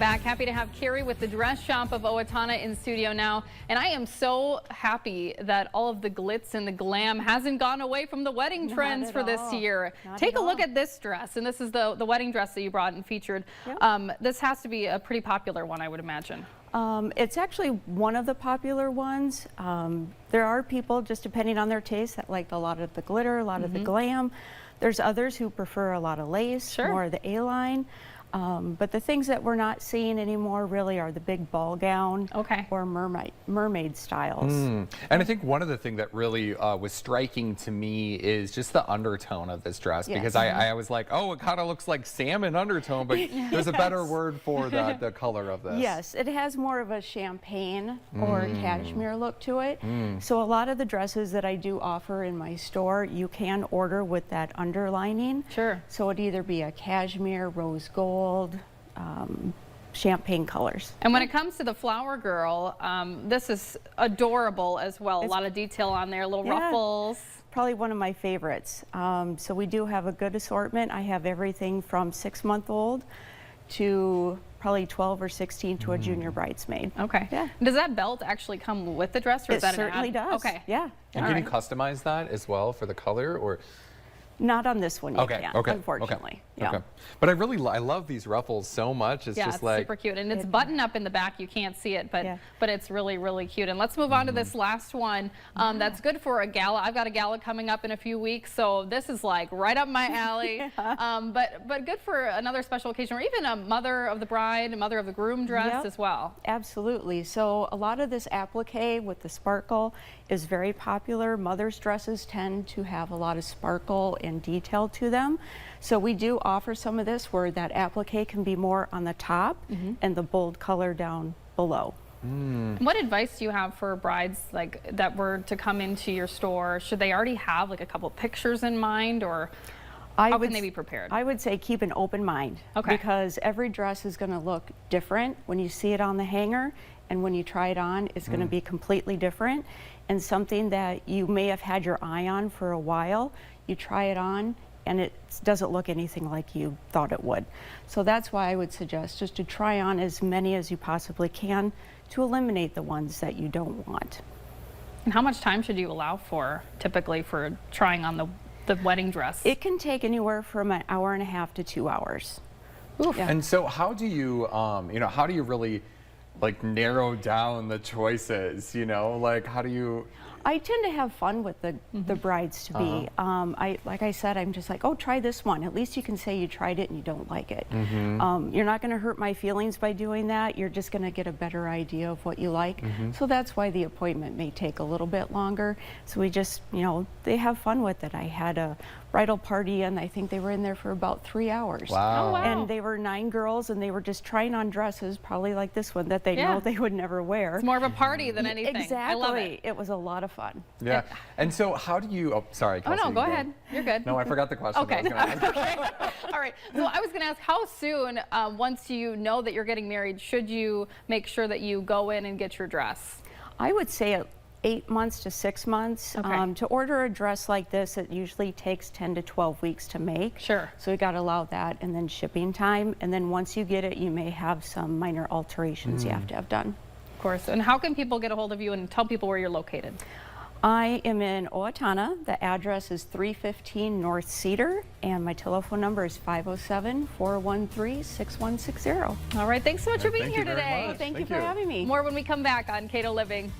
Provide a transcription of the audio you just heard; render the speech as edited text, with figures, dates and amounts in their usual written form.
back. Happy to have Carrie with the Dress Shop of Owatonna in studio now. And I am so happy that all of the glitz and the glam hasn't gone away from the wedding trends for this year. Take a look at this dress. And this is the wedding dress that you brought and featured. Yep. This has to be a pretty popular one, I would imagine. It's actually one of the popular ones. There are people, just depending on their taste, that like a lot of the glitter, a lot of the glam. There's others who prefer a lot of lace, more of the A-line. But the things that we're not seeing anymore really are the big ball gown or mermaid styles. And I think one of the things that really was striking to me is just the undertone of this dress, because I was like, oh, it kind of looks like salmon undertone, but there's a better word for the color of this. Yes, it has more of a champagne or cashmere look to it. So a lot of the dresses that I do offer in my store, you can order with that underlining. So it'd either be a cashmere, rose gold, champagne colors. And when it comes to the flower girl, this is adorable as well. A lot of detail on there, little ruffles. Probably one of my favorites. So we do have a good assortment. I have everything from 6-month-old to probably 12 or 16 to a junior bridesmaid. Does that belt actually come with the dress, or is that an add? It certainly does. And can you customize that as well for the color, or? Not on this one, you can't, unfortunately. But I love these ruffles so much. It's just like super cute, and it's buttoned up in the back. You can't see it, but it's really, really cute. And let's move on to this last one. That's good for a gala. I've got a gala coming up in a few weeks, so this is like right up my alley. But good for another special occasion, or even a mother of the bride, a mother of the groom dress as well. Absolutely. So a lot of this applique with the sparkle is very popular. Mother's dresses tend to have a lot of sparkle and detail to them. So we do offer some of this where that applique can be more on the top and the bold color down below. What advice do you have for brides like that were to come into your store? Should they already have like a couple pictures in mind, or how can they be prepared? I would say keep an open mind, because every dress is going to look different when you see it on the hanger, and when you try it on, it's going to be completely different. And something that you may have had your eye on for a while, you try it on and it doesn't look anything like you thought it would. So that's why I would suggest just to try on as many as you possibly can to eliminate the ones that you don't want. And how much time should you allow for typically for trying on the wedding dress? It can take anywhere from an hour and a half to 2 hours. And so how do you, how do you really like narrow down the choices, like how do you? I tend to have fun with the brides to be. Like I said, I'm just like, oh, try this one. At least you can say you tried it and you don't like it. You're not going to hurt my feelings by doing that. You're just going to get a better idea of what you like. So that's why the appointment may take a little bit longer. So we just, they have fun with it. I had a bridal party and I think they were in there for about 3 hours. Wow. Oh, wow. And they were 9 girls and they were just trying on dresses, probably like this one, that they know they would never wear. It's more of a party than anything. Exactly. I love it. It was a lot of fun. Yeah. And so how do you, oh, sorry, Kelsey, no, go ahead. You're good. No, I forgot the question. Okay. All right. So I was going to ask, how soon, once you know that you're getting married, should you make sure that you go in and get your dress? I would say 8 months to 6 months. To order a dress like this, it usually takes 10 to 12 weeks to make. So you got to allow that, and then shipping time. And then once you get it, you may have some minor alterations you have to have done. Of course. And how can people get a hold of you and tell people where you're located? I am in Owatonna. The address is 315 North Cedar, and my telephone number is 507-413-6160. All right. Thanks so much for being here very today. much. Thank you for having me. More when we come back on Cato Living.